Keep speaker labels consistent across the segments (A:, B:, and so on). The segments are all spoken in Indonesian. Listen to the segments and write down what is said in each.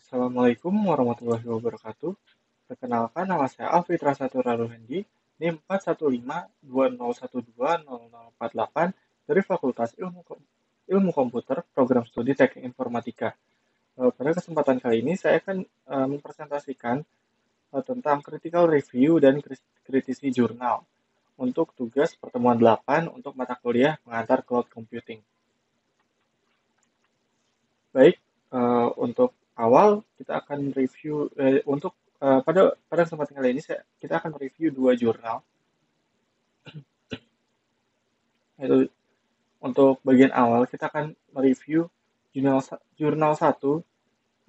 A: Assalamualaikum warahmatullahi wabarakatuh. Perkenalkan, nama saya Alfi Trasatu Raruhendi, NIM 41520120048 dari Fakultas Ilmu Komputer, Program Studi Teknik Informatika. Pada kesempatan kali ini saya akan mempresentasikan tentang critical review dan kritisi jurnal untuk tugas pertemuan 8 untuk mata kuliah pengantar cloud computing. Baik, untuk awal kita akan review pada kesempatan kali ini kita akan review dua jurnal. Yaitu untuk bagian awal kita akan mereview jurnal 1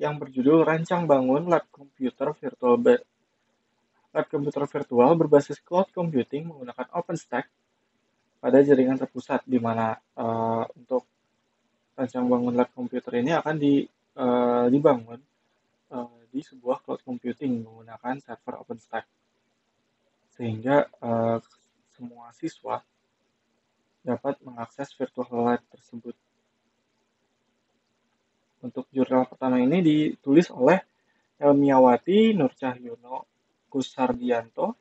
A: yang berjudul Rancang Bangun Lab Komputer Virtual berbasis Cloud Computing menggunakan OpenStack pada jaringan terpusat, di mana untuk rancang bangun lab komputer ini akan dibangun di sebuah cloud computing menggunakan server OpenStack, sehingga semua siswa dapat mengakses virtual lab tersebut. Untuk jurnal pertama ini ditulis oleh Helmiawati Nurcahyono Kusardianto,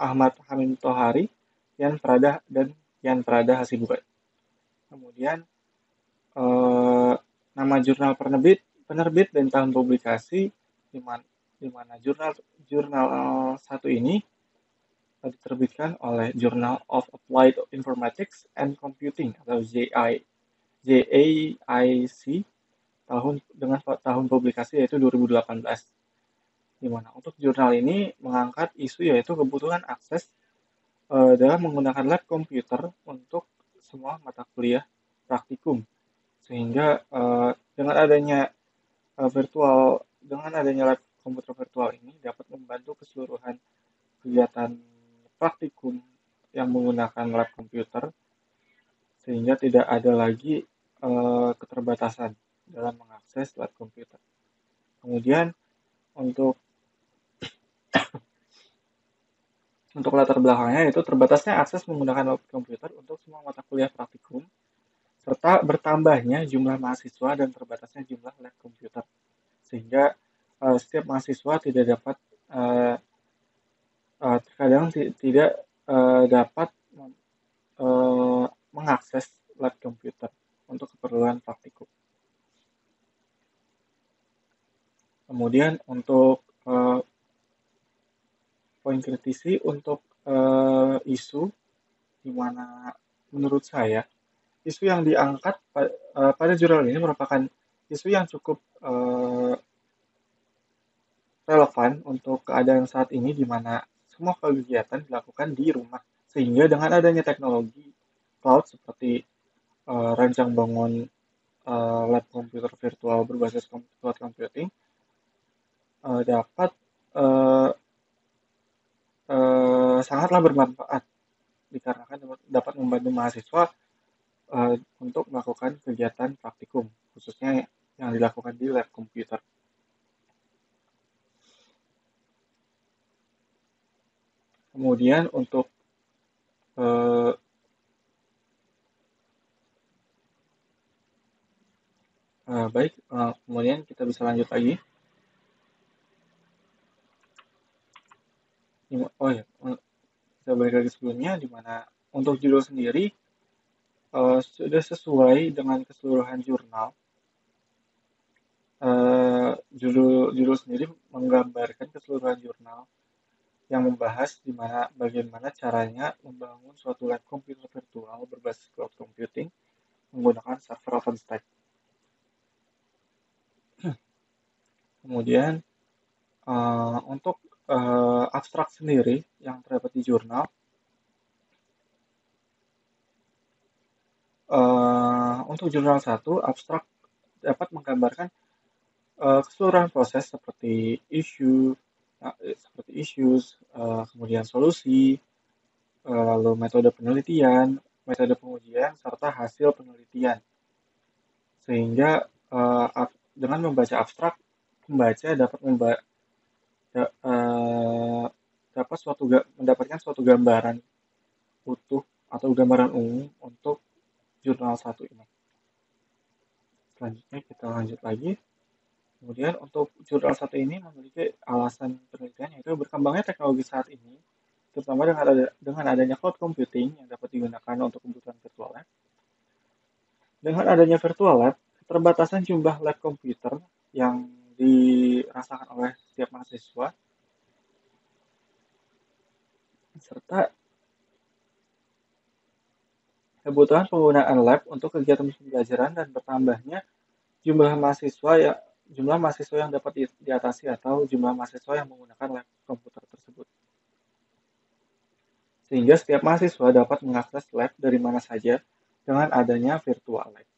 A: Ahmad Hamim Tohari, Yan Prada Hasibuan. Kemudian nama jurnal penerbit dan tahun publikasi, di mana jurnal 1 ini diterbitkan oleh Journal of Applied Informatics and Computing atau JAIC dengan tahun publikasi yaitu 2018. Di mana untuk jurnal ini mengangkat isu yaitu kebutuhan akses dalam menggunakan lab komputer untuk semua mata kuliah praktikum, sehingga dengan adanya lab komputer virtual ini dapat membantu keseluruhan kegiatan praktikum yang menggunakan lab komputer, sehingga tidak ada lagi keterbatasan dalam mengakses lab komputer. Kemudian untuk latar belakangnya yaitu terbatasnya akses menggunakan lab komputer untuk semua mata kuliah praktikum, serta bertambahnya jumlah mahasiswa dan terbatasnya jumlah lab komputer, sehingga setiap mahasiswa tidak dapat terkadang tidak dapat mengakses lab komputer untuk keperluan praktikum. Kemudian untuk poin kritisi untuk isu, di mana menurut saya isu yang diangkat pada jurnal ini merupakan isu yang cukup relevan untuk keadaan saat ini, di mana semua kegiatan dilakukan di rumah, sehingga dengan adanya teknologi cloud seperti rancang bangun lab komputer virtual berbasis cloud computing dapat sangatlah bermanfaat, dikarenakan dapat membantu mahasiswa untuk melakukan kegiatan praktikum, khususnya yang dilakukan di lab komputer. Kemudian untuk kemudian kita bisa lanjut lagi. Kita balik lagi sebelumnya, di mana untuk judul sendiri sudah sesuai dengan keseluruhan jurnal. Judul sendiri menggambarkan keseluruhan jurnal yang membahas bagaimana caranya membangun suatu lab komputer virtual berbasis cloud computing menggunakan server OpenStack. Kemudian untuk abstrak sendiri yang terdapat di jurnal, untuk jurnal 1, abstrak dapat menggambarkan keseluruhan proses seperti issues, kemudian solusi, lalu metode penelitian, metode pengujian, serta hasil penelitian. Sehingga dengan membaca abstrak, pembaca dapat mendapatkan suatu gambaran utuh atau gambaran umum untuk jurnal 1 ini. Selanjutnya kita lanjut lagi. Kemudian untuk jurnal satu ini memiliki alasan penelitian yaitu berkembangnya teknologi saat ini, terutama dengan adanya cloud computing yang dapat digunakan untuk kebutuhan virtual lab. Dengan adanya virtual lab, keterbatasan jumlah lab komputer yang dirasakan oleh setiap mahasiswa serta kebutuhan penggunaan lab untuk kegiatan pembelajaran dan bertambahnya jumlah mahasiswa yang dapat diatasi atau jumlah mahasiswa yang menggunakan lab komputer tersebut. Sehingga setiap mahasiswa dapat mengakses lab dari mana saja dengan adanya virtual lab.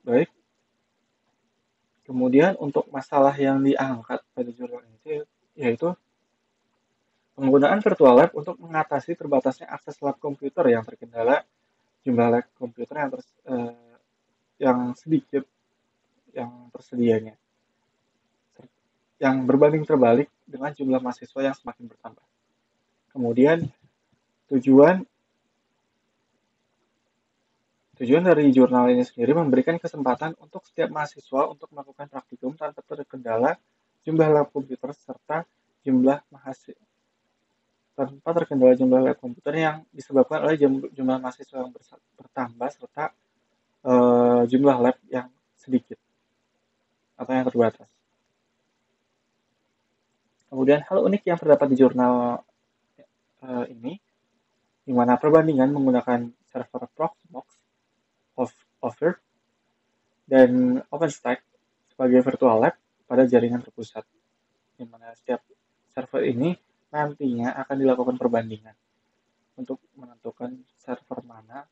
A: Baik, kemudian untuk masalah yang diangkat pada jurnal ini yaitu penggunaan virtual lab untuk mengatasi terbatasnya akses lab komputer yang terkendala jumlah lab komputer yang sedikit yang tersedianya, yang berbanding terbalik dengan jumlah mahasiswa yang semakin bertambah. Kemudian tujuan tujuan dari jurnal ini sendiri memberikan kesempatan untuk setiap mahasiswa untuk melakukan praktikum tanpa terkendala jumlah lab komputer serta jumlah mahasiswa tanpa terkendala jumlah lab komputer yang disebabkan oleh jumlah mahasiswa yang bertambah serta jumlah lab yang sedikit atau yang terbatas. Kemudian hal unik yang terdapat di jurnal ini, di mana perbandingan menggunakan server Proxmox, Offer, dan OpenStack sebagai virtual lab pada jaringan terpusat, di mana setiap server ini nantinya akan dilakukan perbandingan untuk menentukan server mana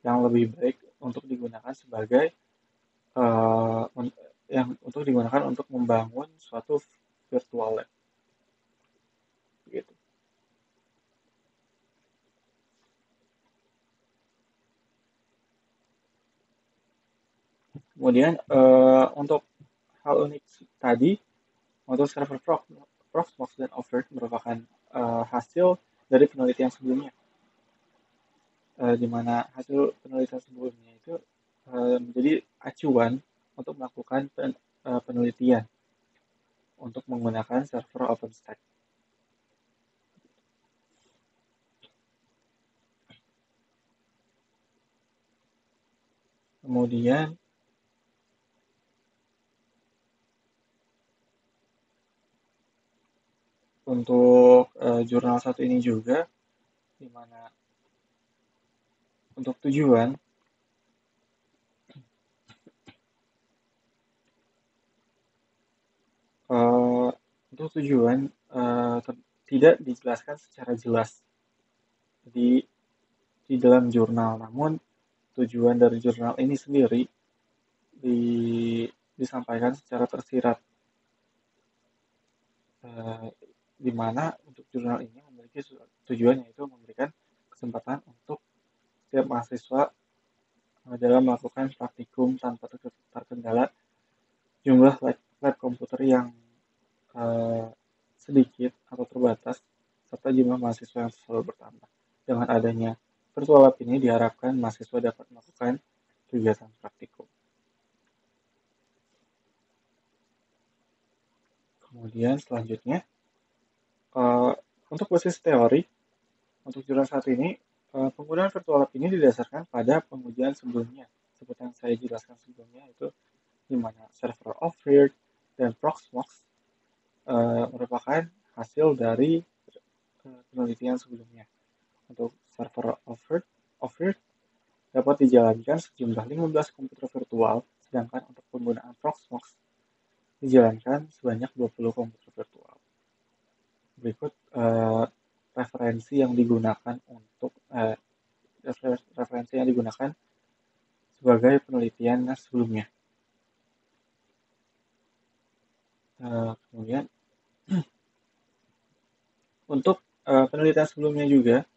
A: yang lebih baik untuk digunakan sebagai yang untuk digunakan untuk membangun suatu virtual lab. Gitu. Kemudian untuk hal unik tadi, untuk server Proxmox dan Overt merupakan hasil dari penelitian sebelumnya, di mana hasil penelitian sebelumnya itu menjadi acuan untuk melakukan penelitian untuk menggunakan server OpenStack. Kemudian untuk jurnal satu ini juga, di mana untuk tujuan tidak dijelaskan secara jelas di dalam jurnal, namun tujuan dari jurnal ini sendiri disampaikan secara tersirat, di mana untuk jurnal ini memiliki tujuan yaitu memberikan kesempatan untuk setiap mahasiswa dalam melakukan praktikum tanpa terkendala jumlah lab komputer yang sedikit atau terbatas serta jumlah mahasiswa yang selalu bertambah. Dengan adanya virtual lab ini diharapkan mahasiswa dapat melakukan kegiatan praktikum. Kemudian selanjutnya untuk basis teori untuk jurnal satu ini penggunaan virtual lab ini didasarkan pada pengujian sebelumnya seperti yang saya jelaskan sebelumnya, itu di mana server Offer dan Proxmox merupakan hasil dari penelitian sebelumnya. Untuk server Offer dapat dijalankan sejumlah 15 komputer virtual, sedangkan untuk penggunaan Proxmox dijalankan sebanyak 20 komputer virtual. Berikut referensi yang digunakan sebagai penelitian sebelumnya. Kemudian untuk penelitian sebelumnya juga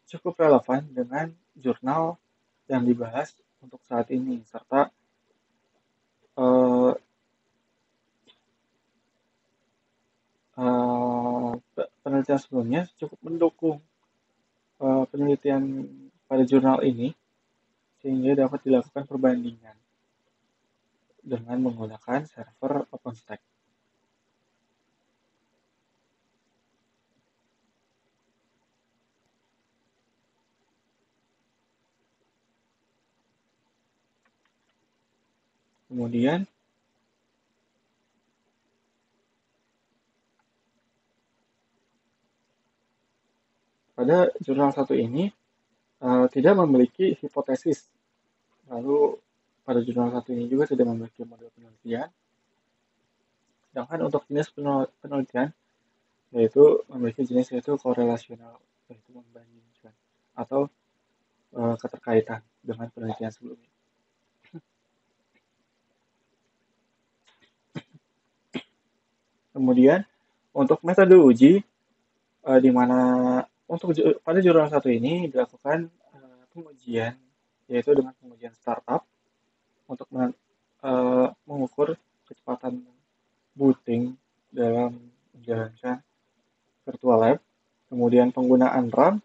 A: cukup relevan dengan jurnal yang dibahas untuk saat ini, serta penelitian sebelumnya cukup mendukung penelitian pada jurnal ini, sehingga dapat dilakukan perbandingan dengan menggunakan server OpenStack. Kemudian pada jurnal satu ini tidak memiliki hipotesis. Lalu pada jurnal satu ini juga tidak memiliki model penelitian. Sedangkan untuk jenis penelitian yaitu memiliki jenis yaitu korelasional, yaitu membandingkan atau keterkaitan dengan penelitian sebelumnya. Kemudian untuk metode uji di mana untuk pada jurnal satu ini dilakukan pengujian yaitu dengan pengujian startup untuk mengukur kecepatan booting dalam menjalankan virtual lab. Kemudian penggunaan RAM,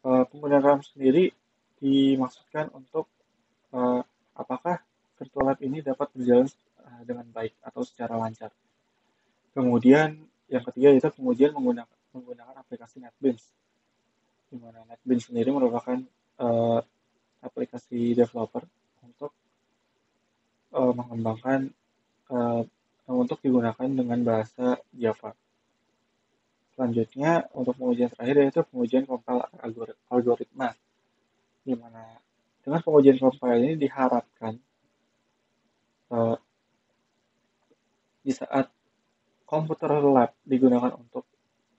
A: penggunaan RAM sendiri dimaksudkan untuk apakah virtual lab ini dapat berjalan dengan baik atau secara lancar. Kemudian yang ketiga yaitu pengujian menggunakan aplikasi NetBeans, di mana NetBeans sendiri merupakan aplikasi developer untuk mengembangkan untuk digunakan dengan bahasa Java. Selanjutnya untuk pengujian terakhir yaitu pengujian compile algoritma, di mana dengan pengujian compile ini diharapkan di saat komputer lab digunakan untuk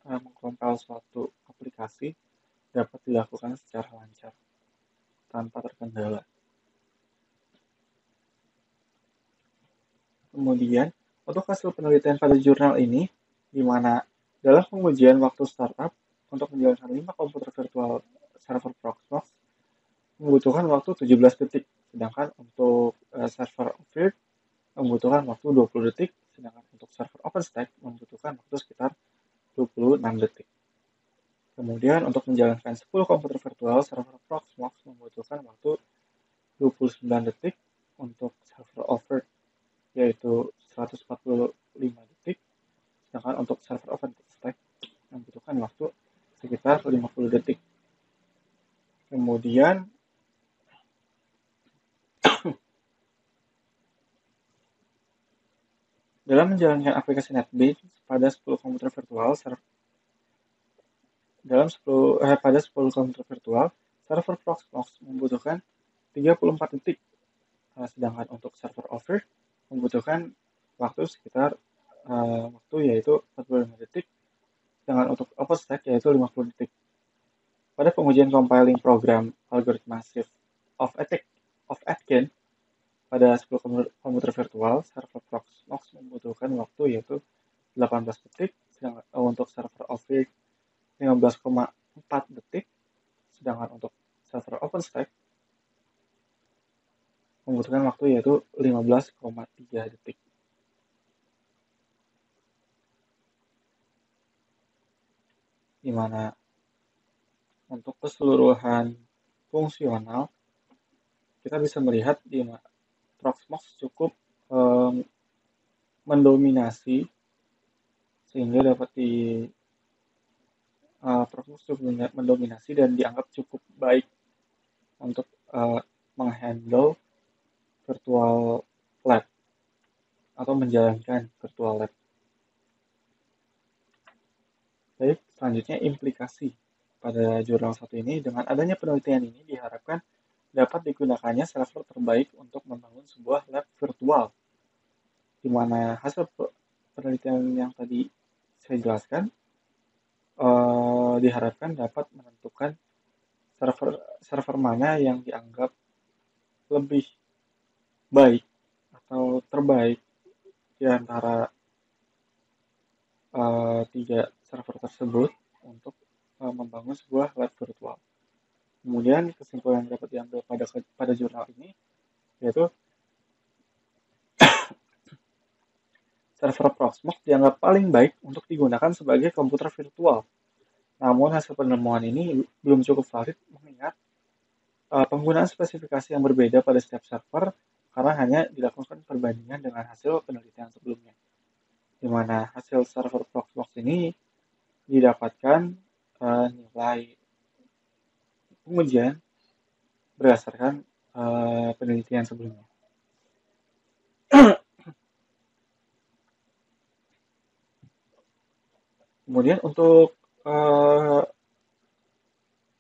A: mengcompile suatu aplikasi dapat dilakukan secara lancar tanpa terkendala. Kemudian untuk hasil penelitian pada jurnal ini, di mana dalam pengujian waktu startup untuk menjalankan 5 komputer virtual server Proxmox membutuhkan waktu 17 detik, sedangkan untuk server Ophir membutuhkan waktu 20 detik, sedangkan untuk server OpenStack membutuhkan waktu sekitar 26 detik. Kemudian untuk menjalankan 10 komputer virtual server Proxmox membutuhkan waktu 29 detik, untuk server Ophir yaitu 145 detik, sedangkan untuk server OpenStack membutuhkan waktu sekitar 50 detik. Kemudian dalam menjalankan aplikasi NetBeans pada 10 komputer virtual pada 10 komputer virtual server Proxmox membutuhkan 34 detik, sedangkan untuk server Ophir membutuhkan waktu sekitar waktu yaitu 45 detik, sedangkan untuk OpenStack yaitu 50 detik. Pada pengujian compiling program algoritma Shift of Aitken pada 10 komputer virtual, server Proxmox membutuhkan waktu yaitu 18 detik, sedangkan untuk server Ophir 15,4 detik, sedangkan untuk server OpenStack membutuhkan waktu yaitu 15,3 detik. Di mana untuk keseluruhan fungsional kita bisa melihat di Proxmox cukup mendominasi sehingga dapat Proxmox cukup mendominasi dan dianggap cukup baik untuk menghandle virtual lab atau menjalankan virtual lab. Baik, selanjutnya implikasi pada jurnal satu ini. Dengan adanya penelitian ini diharapkan dapat digunakannya server terbaik untuk membangun sebuah lab virtual, di mana hasil penelitian yang tadi saya jelaskan diharapkan dapat menentukan server mana yang dianggap lebih baik atau terbaik di antara 3 server tersebut untuk membangun sebuah lab virtual. Kemudian kesimpulan yang dapat diambil pada jurnal ini yaitu server Proxmox dianggap paling baik untuk digunakan sebagai komputer virtual. Namun hasil penemuan ini belum cukup valid mengingat penggunaan spesifikasi yang berbeda pada setiap server karena hanya dilakukan perbandingan dengan hasil penelitian sebelumnya, di mana hasil server Proxmox ini didapatkan nilai pengujian berdasarkan penelitian sebelumnya. Kemudian untuk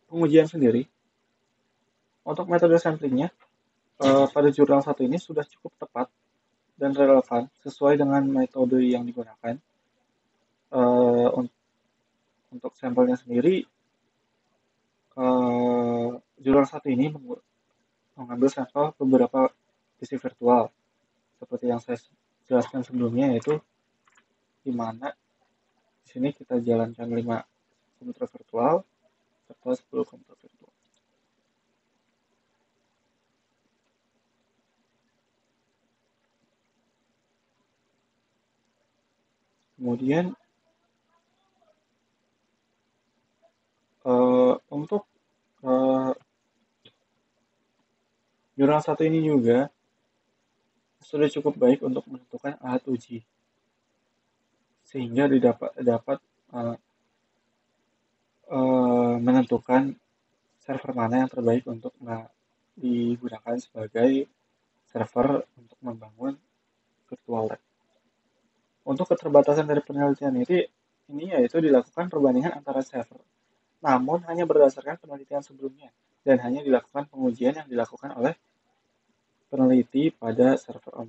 A: pengujian sendiri, untuk metode samplingnya pada jurnal satu ini sudah cukup tepat dan relevan sesuai dengan metode yang digunakan. Uh, untuk sampelnya sendiri, jurnal satu ini mengambil sampel beberapa PC virtual seperti yang saya jelaskan sebelumnya, yaitu di mana di sini kita jalankan 5 komputer virtual serta 10 komputer virtual. Kemudian untuk jurnal satu ini juga sudah cukup baik untuk menentukan alat uji, sehingga dapat menentukan server mana yang terbaik untuk digunakan sebagai server untuk membangun virtual lab. Untuk keterbatasan dari penelitian ini yaitu dilakukan perbandingan antara server, namun hanya berdasarkan penelitian sebelumnya dan hanya dilakukan pengujian yang dilakukan oleh peneliti pada server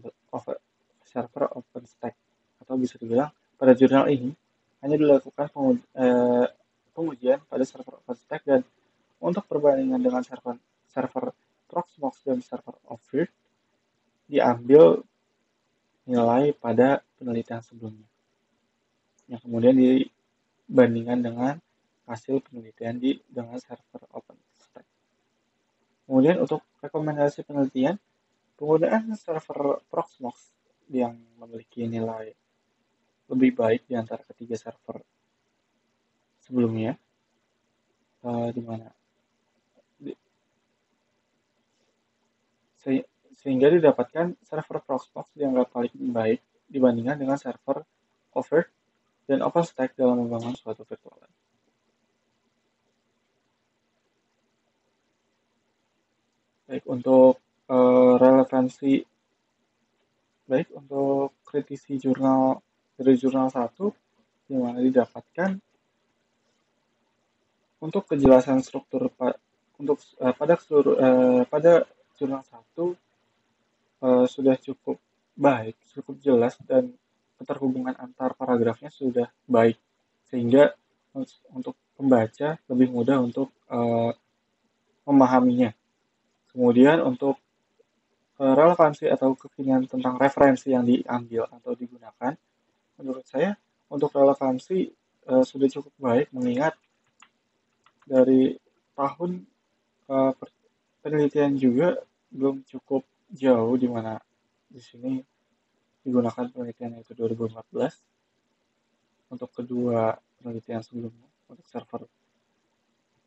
A: OpenStack, atau bisa dibilang pada jurnal ini hanya dilakukan pengujian pada server OpenStack, dan untuk perbandingan dengan server Proxmox dan server Ophir diambil nilai pada penelitian sebelumnya yang kemudian dibandingkan dengan hasil penelitian dengan server OpenStack. Kemudian untuk rekomendasi penelitian, penggunaan server Proxmox yang memiliki nilai lebih baik di antara ketiga server sebelumnya, di mana sehingga didapatkan server Proxmox dianggap paling baik dibandingkan dengan server Ophir dan OpenStack dalam membangun suatu virtual lab. Baik untuk relevansi, baik untuk kritisi jurnal dari jurnal 1, di mana didapatkan untuk kejelasan struktur pada jurnal 1 sudah cukup baik, cukup jelas, dan keterhubungan antar paragrafnya sudah baik, sehingga untuk pembaca lebih mudah untuk memahaminya. Kemudian untuk relevansi atau kekinian tentang referensi yang diambil atau digunakan, menurut saya untuk relevansi sudah cukup baik, mengingat dari tahun penelitian juga belum cukup jauh, di mana di sini digunakan penelitian yaitu 2014 untuk kedua penelitian sebelumnya untuk server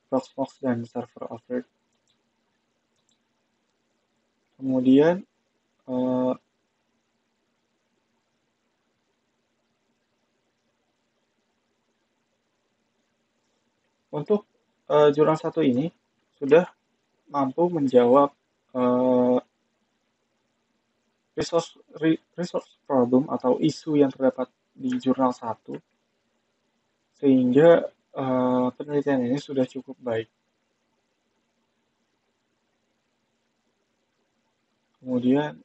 A: Proxmox dan server Ophir. Kemudian untuk jurnal 1 ini sudah mampu menjawab resource problem atau isu yang terdapat di jurnal 1, sehingga penelitian ini sudah cukup baik. Kemudian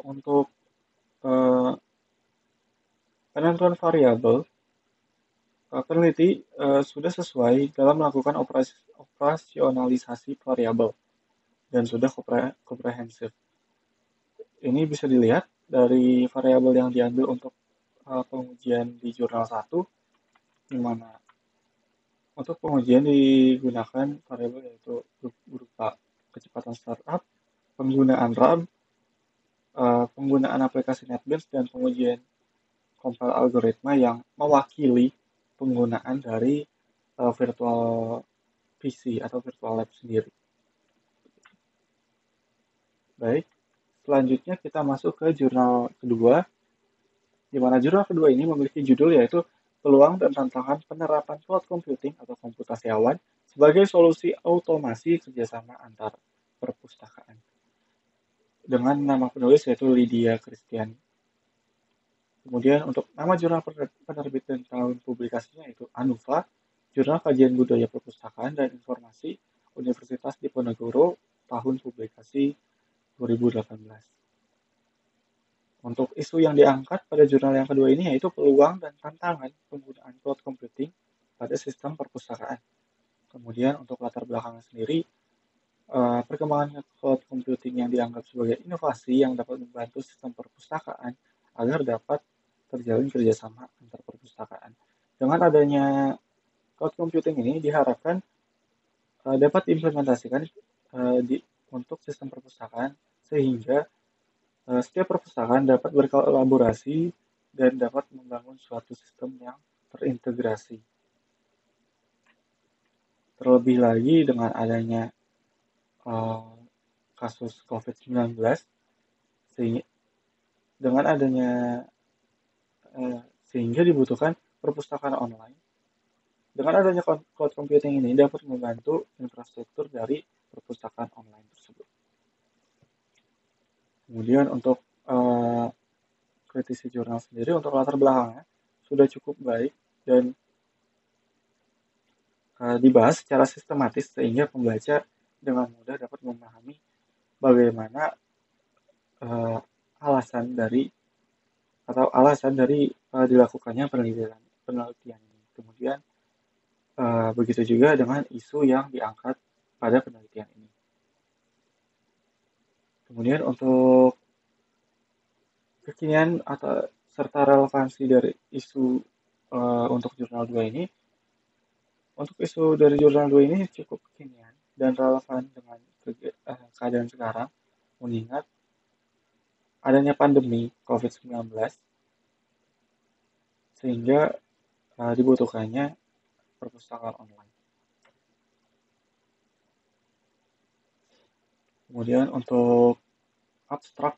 A: untuk penentuan variabel, peneliti sudah sesuai dalam melakukan operasionalisasi variabel dan sudah komprehensif. Ini bisa dilihat dari variabel yang diambil untuk pengujian di jurnal 1, di mana untuk pengujian digunakan variabel yaitu berupa kecepatan startup, penggunaan RAM, penggunaan aplikasi NetBeans dan pengujian compile algoritma yang mewakili penggunaan dari virtual PC atau virtual lab sendiri. Baik, selanjutnya kita masuk ke jurnal kedua, di mana jurnal kedua ini memiliki judul yaitu Peluang dan Tantangan Penerapan Cloud Computing atau Komputasi Awan sebagai Solusi Otomasi Kerjasama Antar Perpustakaan. Dengan nama penulis yaitu Lydia Christian. Kemudian untuk nama jurnal penerbit dan tahun publikasinya yaitu ANUFA, Jurnal Kajian Budaya Perpustakaan dan Informasi Universitas Diponegoro, tahun publikasi 2018. Untuk isu yang diangkat pada jurnal yang kedua ini yaitu peluang dan tantangan penggunaan cloud computing pada sistem perpustakaan. Kemudian untuk latar belakangnya sendiri, perkembangan cloud computing yang dianggap sebagai inovasi yang dapat membantu sistem perpustakaan agar dapat terjalin kerjasama antar perpustakaan. Dengan adanya cloud computing ini diharapkan dapat diimplementasikan untuk sistem perpustakaan sehingga setiap perpustakaan dapat berkolaborasi dan dapat membangun suatu sistem yang terintegrasi. Terlebih lagi dengan adanya kasus COVID-19, dengan adanya sehingga dibutuhkan perpustakaan online. Dengan adanya cloud computing ini dapat membantu infrastruktur dari perpustakaan online tersebut. Kemudian untuk kritisi jurnal sendiri untuk latar belakangnya sudah cukup baik dan dibahas secara sistematis sehingga pembaca dengan mudah dapat memahami bagaimana alasan dari dilakukannya penelitian ini. Kemudian begitu juga dengan isu yang diangkat pada penelitian ini. Kemudian untuk kekinian atau serta relevansi dari isu untuk jurnal 2 ini, untuk isu dari jurnal 2 ini cukup kekinian dan relevan dengan keadaan sekarang, mengingat adanya pandemi COVID-19 sehingga dibutuhkannya perpustakaan online. Kemudian untuk abstrak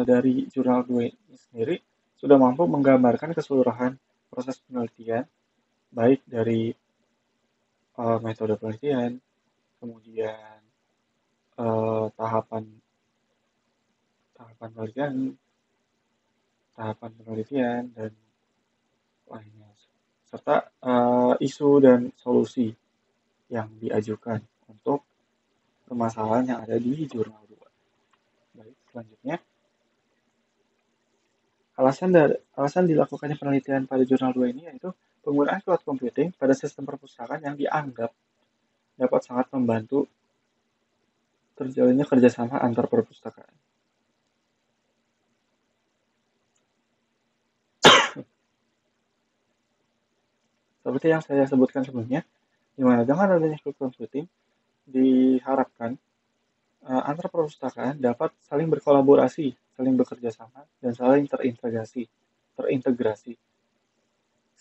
A: dari jurnal 2 ini sendiri sudah mampu menggambarkan keseluruhan proses penelitian, baik dari metode penelitian, kemudian tahapan penelitian dan lainnya, serta isu dan solusi yang diajukan untuk permasalahan yang ada di jurnal 2. Baik, selanjutnya alasan dilakukannya penelitian pada jurnal 2 ini yaitu penggunaan cloud computing pada sistem perpustakaan yang dianggap dapat sangat membantu terjalinnya kerjasama antar perpustakaan. Seperti yang saya sebutkan sebelumnya, di mana dengan adanya cloud computing diharapkan antar perpustakaan dapat saling berkolaborasi, saling bekerja sama, dan saling terintegrasi,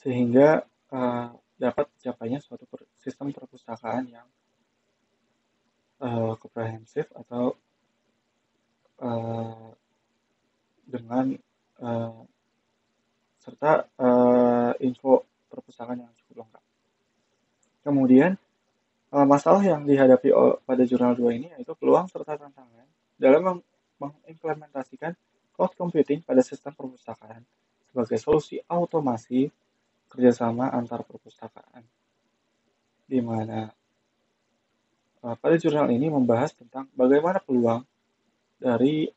A: sehingga dapat tercapainya suatu sistem perpustakaan yang komprehensif atau dengan serta info perpustakaan yang cukup lengkap. Kemudian masalah yang dihadapi pada jurnal 2 ini yaitu peluang serta tantangan dalam mengimplementasikan cloud computing pada sistem perpustakaan sebagai solusi otomasi kerjasama antar perpustakaan, di mana pada jurnal ini membahas tentang bagaimana peluang dari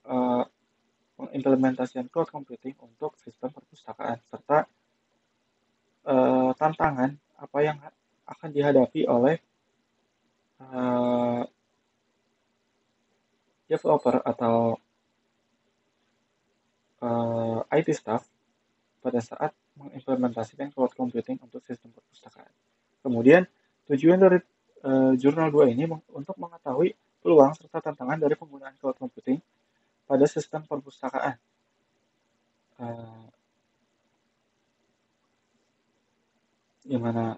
A: pengimplementasian cloud computing untuk sistem perpustakaan serta tantangan apa yang akan dihadapi oleh developer atau IT staff pada saat mengimplementasikan cloud computing untuk sistem perpustakaan. Kemudian tujuan dari jurnal 2 ini untuk mengetahui peluang serta tantangan dari penggunaan cloud computing pada sistem perpustakaan. Uh, di mana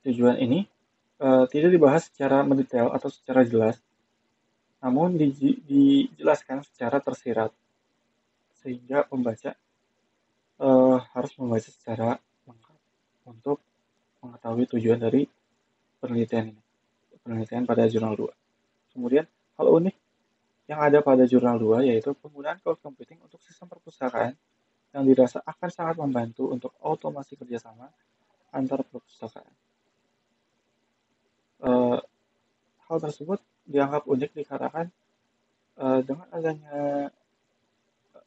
A: tujuan ini tidak dibahas secara mendetail atau secara jelas, namun dijelaskan secara tersirat, sehingga pembaca harus membaca secara lengkap untuk mengetahui tujuan dari penelitian ini, penelitian pada jurnal 2. Kemudian, hal unik yang ada pada jurnal 2 yaitu penggunaan cloud computing untuk sistem perpustakaan yang dirasa akan sangat membantu untuk otomasi kerjasama antar perpustakaan. Hal tersebut dianggap unik dikarenakan dengan adanya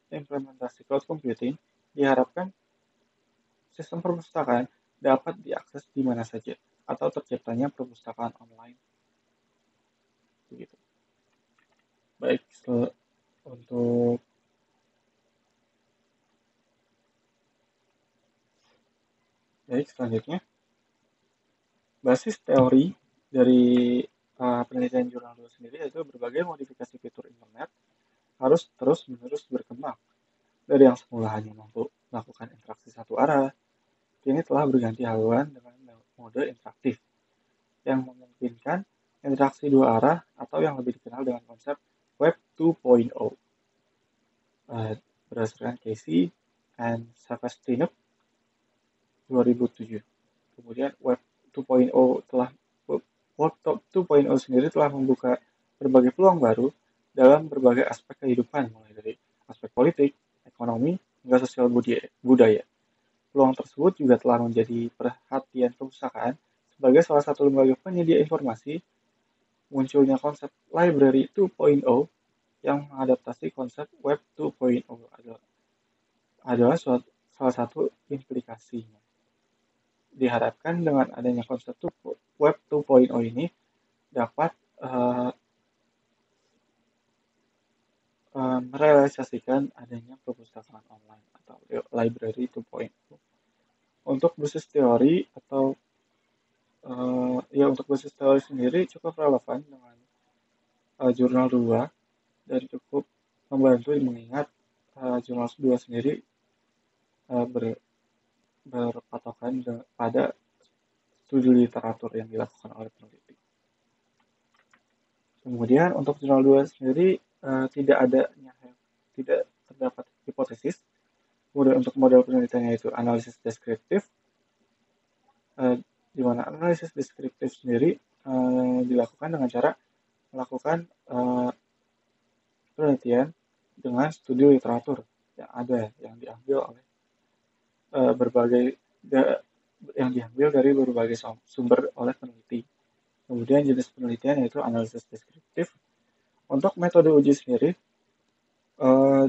A: implementasi cloud computing, diharapkan sistem perpustakaan dapat diakses di mana saja atau terciptanya perpustakaan online. Begitu. Baik, untuk selanjutnya, basis teori dari penelitian jurnal 2 sendiri yaitu berbagai modifikasi fitur internet harus terus-menerus berkembang. Dari yang semula hanya mampu melakukan interaksi satu arah, kini telah berganti haluan dengan mode interaktif yang memungkinkan interaksi dua arah atau yang lebih dikenal dengan konsep Web 2.0. Berdasarkan Casey and Savastinuk 2007. Kemudian Web 2.0 sendiri telah membuka berbagai peluang baru dalam berbagai aspek kehidupan, mulai dari aspek politik, ekonomi, hingga sosial budaya. Peluang tersebut juga telah menjadi perhatian perpustakaan sebagai salah satu lembaga penyedia informasi. Munculnya konsep Library 2.0 yang mengadaptasi konsep Web 2.0 adalah salah satu implikasinya. Diharapkan dengan adanya konsep Web 2.0 ini dapat merealisasikan adanya perpustakaan online atau Library 2.0. Untuk basis teori atau untuk basis teori sendiri cukup relevan dengan jurnal 2 dan cukup membantu mengingat jurnal 2 sendiri berpatokan pada studi literatur yang dilakukan oleh peneliti. Kemudian untuk jurnal 2 sendiri tidak terdapat hipotesis. Kemudian untuk model penelitiannya itu analisis deskriptif, di mana analisis deskriptif sendiri dilakukan dengan cara melakukan penelitian dengan studi literatur yang ada yang diambil dari berbagai sumber oleh peneliti. Kemudian jenis penelitian yaitu analisis deskriptif. Untuk metode uji sendiri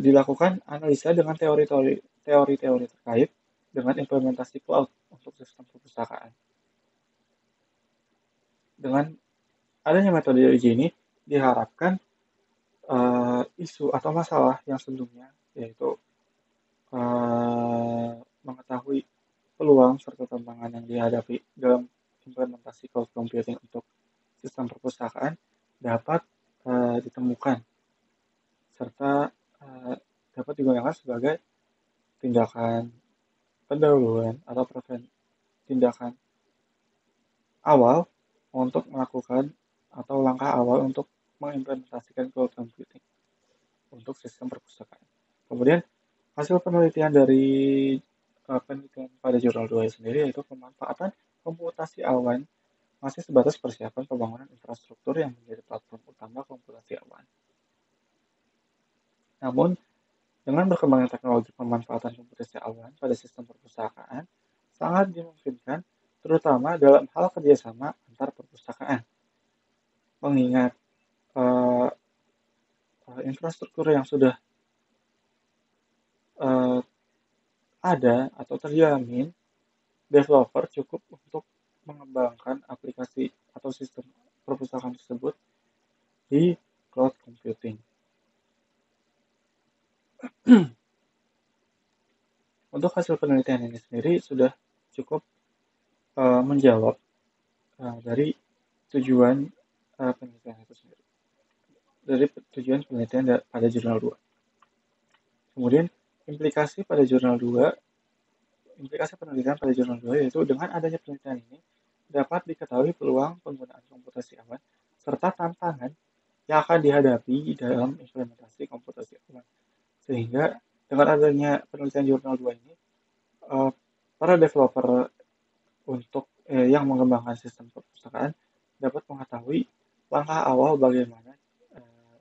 A: dilakukan analisa dengan teori-teori terkait dengan implementasi cloud untuk sistem perpustakaan. Dengan adanya metode uji ini diharapkan isu atau masalah yang sebelumnya yaitu mengetahui peluang serta tantangan yang dihadapi dalam implementasi cloud computing untuk sistem perpustakaan dapat ditemukan serta dapat digunakan sebagai tindakan pendahuluan atau tindakan awal untuk melakukan atau langkah awal untuk mengimplementasikan cloud computing untuk sistem perpustakaan. Kemudian hasil penelitian dari penelitian pada jurnal 2 sendiri yaitu pemanfaatan komputasi awan masih sebatas persiapan pembangunan infrastruktur yang menjadi platform utama komputasi awan. Namun, dengan berkembangnya teknologi pemanfaatan komputasi awan pada sistem perpustakaan, sangat dimungkinkan terutama dalam hal kerjasama antar perpustakaan. Mengingat infrastruktur yang sudah ada atau terjamin, developer cukup untuk mengembangkan aplikasi atau sistem perpustakaan tersebut di cloud computing. Untuk hasil penelitian ini sendiri sudah cukup menjawab dari tujuan penelitian itu sendiri, dari tujuan penelitian pada jurnal 2. Kemudian implikasi pada jurnal 2, implikasi penelitian pada jurnal 2 yaitu dengan adanya penelitian ini dapat diketahui peluang penggunaan komputasi awan serta tantangan yang akan dihadapi dalam implementasi komputasi awan. Sehingga dengan adanya penelitian jurnal 2 ini, eh, para developer yang mengembangkan sistem perpustakaan dapat mengetahui langkah awal bagaimana eh,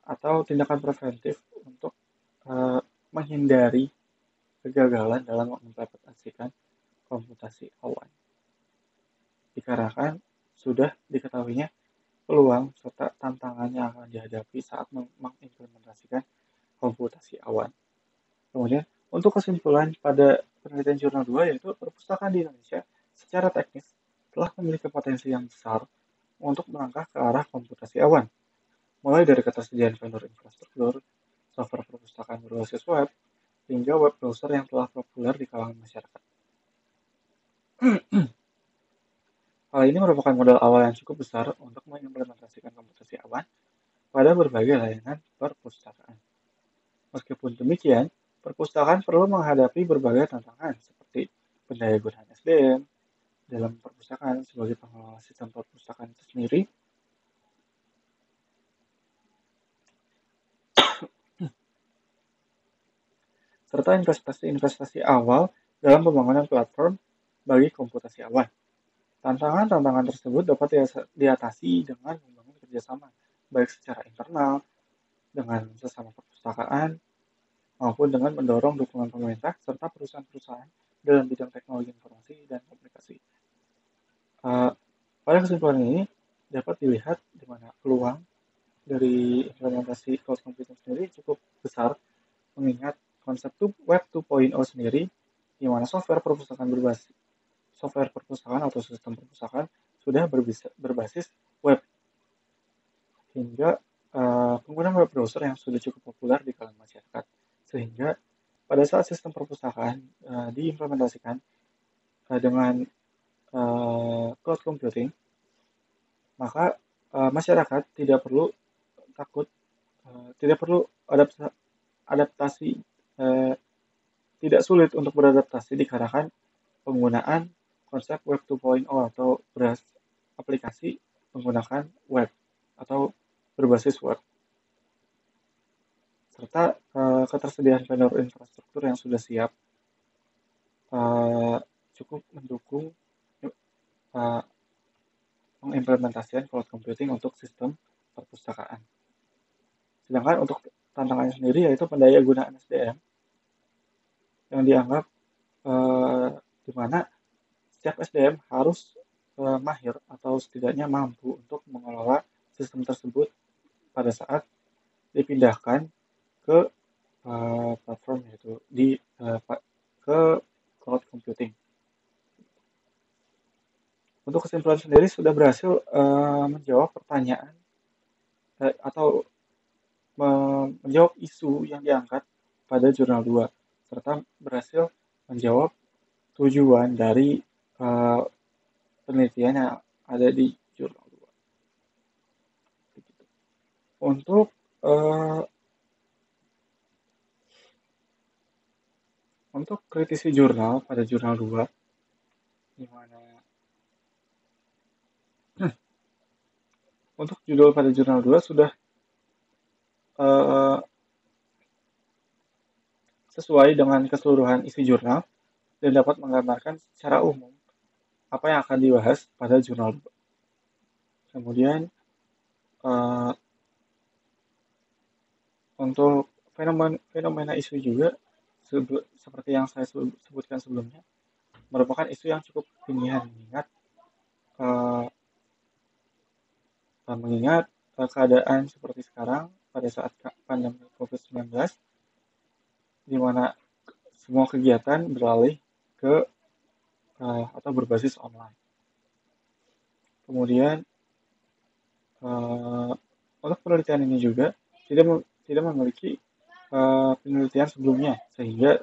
A: atau tindakan preventif untuk menghindari kegagalan dalam mengimplementasikan komputasi awan. Dikarenakan sudah diketahuinya peluang serta tantangan yang akan dihadapi saat mengimplementasikan komputasi awan. Kemudian, untuk kesimpulan pada penelitian jurnal 2 yaitu perpustakaan di Indonesia secara teknis telah memiliki potensi yang besar untuk melangkah ke arah komputasi awan, mulai dari ketersediaan vendor infrastruktur, software perpustakaan berbasis web, hingga web browser yang telah populer di kalangan masyarakat. Hal ini merupakan modal awal yang cukup besar untuk mengimplementasikan komputasi awan pada berbagai layanan perpustakaan. Meskipun demikian, perpustakaan perlu menghadapi berbagai tantangan seperti pendayagunaan SDM dalam perpustakaan sebagai pengelola sistem perpustakaan itu sendiri, serta investasi-investasi awal dalam pembangunan platform bagi komputasi awan. Tantangan-tantangan tersebut dapat diatasi dengan membangun kerjasama, baik secara internal, dengan sesama perpustakaan, maupun dengan mendorong dukungan pemerintah serta perusahaan-perusahaan dalam bidang teknologi informasi dan komunikasi. Uh, Pada kesimpulan ini dapat dilihat di mana peluang dari implementasi cloud computing sendiri cukup besar, mengingat konsep web 2.0 sendiri, di mana software perpustakaan atau sistem perpustakaan sudah berbasis web, hingga penggunaan web browser yang sudah cukup populer di kalangan masyarakat. Sehingga pada saat sistem perpustakaan diimplementasikan dengan cloud computing, maka masyarakat tidak perlu takut, tidak perlu adaptasi, tidak sulit untuk beradaptasi dikarenakan penggunaan konsep web 2.0 atau aplikasi menggunakan web atau berbasis web, serta ketersediaan vendor infrastruktur yang sudah siap cukup mendukung mengimplementasikan cloud computing untuk sistem perpustakaan. Sedangkan untuk tantangannya sendiri yaitu pendayagunaan SDM yang dianggap di mana setiap SDM harus mahir atau setidaknya mampu untuk mengelola sistem tersebut pada saat dipindahkan ke platform yaitu ke cloud computing. Untuk kesimpulan sendiri sudah berhasil menjawab pertanyaan atau menjawab isu yang diangkat pada jurnal 2 serta berhasil menjawab tujuan dari penelitian yang ada di jurnal 2. Untuk kritisi jurnal pada jurnal 2, di mana untuk judul pada jurnal 2 sudah sesuai dengan keseluruhan isi jurnal dan dapat menggambarkan secara umum apa yang akan dibahas pada jurnal 2. Kemudian untuk fenomena isu juga seperti yang saya sebutkan sebelumnya, merupakan isu yang cukup kekinian mengingat keadaan seperti sekarang pada saat pandemi COVID-19, di mana semua kegiatan beralih ke atau berbasis online. Kemudian untuk penelitian ini juga tidak memiliki penelitian sebelumnya, sehingga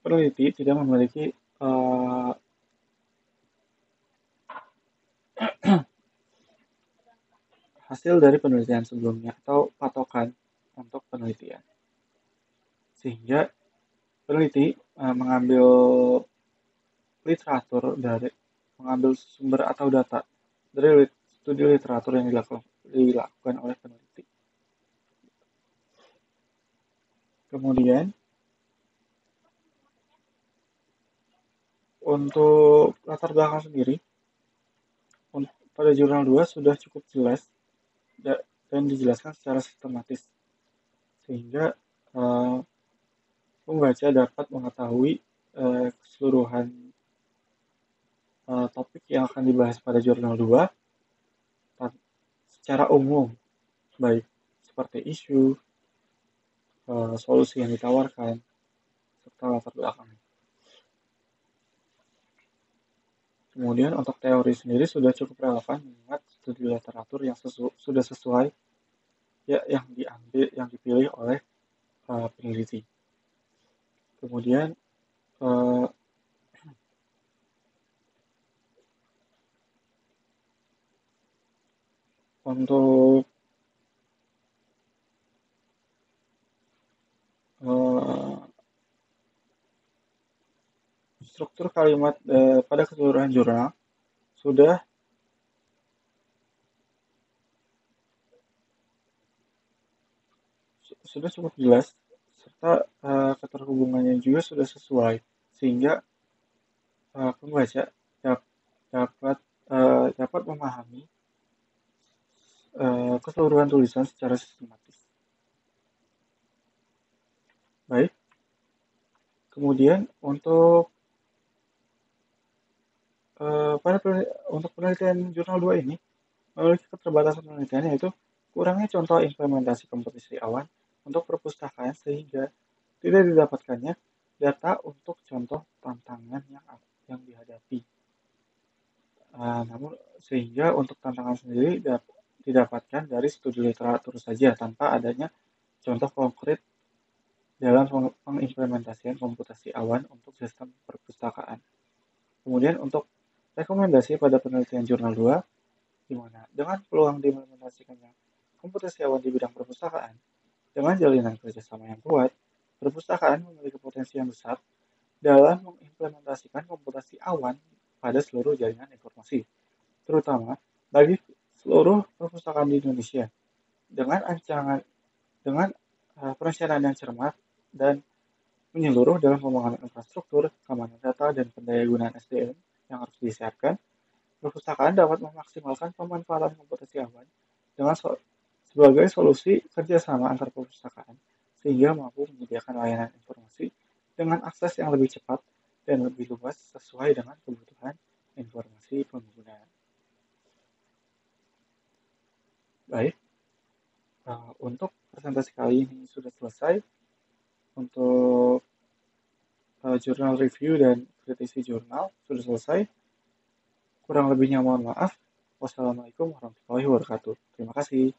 A: peneliti tidak memiliki hasil dari penelitian sebelumnya atau patokan untuk penelitian. Sehingga peneliti mengambil sumber atau data dari studi literatur yang dilakukan oleh peneliti. Kemudian untuk latar belakang sendiri, pada jurnal 2 sudah cukup jelas dan dijelaskan secara sistematis, sehingga pembaca dapat mengetahui keseluruhan topik yang akan dibahas pada jurnal 2 secara umum, baik seperti isu, solusi yang ditawarkan, serta latar belakang. Kemudian untuk teori sendiri sudah cukup relevan mengingat studi literatur yang sudah sesuai yang dipilih oleh peneliti. Kemudian untuk struktur kalimat pada keseluruhan jurnal sudah cukup jelas, serta keterhubungannya juga sudah sesuai, sehingga pembaca dapat memahami keseluruhan tulisan secara sistematis. Baik, kemudian untuk penelitian jurnal 2 ini memiliki keterbatasan penelitian, yaitu kurangnya contoh implementasi komputasi awan untuk perpustakaan, sehingga tidak didapatkannya data untuk contoh tantangan yang dihadapi. Namun sehingga untuk tantangan sendiri didapatkan dari studi literatur saja tanpa adanya contoh konkret dalam pengimplementasian komputasi awan untuk sistem perpustakaan. Kemudian untuk rekomendasi pada penelitian jurnal 2, di mana dengan peluang diimplementasikannya komputasi awan di bidang perpustakaan, dengan jalinan kerjasama yang kuat, perpustakaan memiliki potensi yang besar dalam mengimplementasikan komputasi awan pada seluruh jaringan informasi, terutama bagi seluruh perpustakaan di Indonesia, dengan perencanaan yang cermat dan menyeluruh dalam pembangunan infrastruktur, keamanan data, dan pendayagunaan SDM yang harus disiapkan. Perpustakaan dapat memaksimalkan pemanfaatan komputasi awan dengan sebagai solusi kerjasama antar perpustakaan, sehingga mampu menyediakan layanan informasi dengan akses yang lebih cepat dan lebih luas sesuai dengan kebutuhan informasi pengguna. Baik, untuk presentasi kali ini sudah selesai. Untuk jurnal review dan kritisi jurnal sudah selesai. Kurang lebihnya mohon maaf. Wassalamualaikum warahmatullahi wabarakatuh. Terima kasih.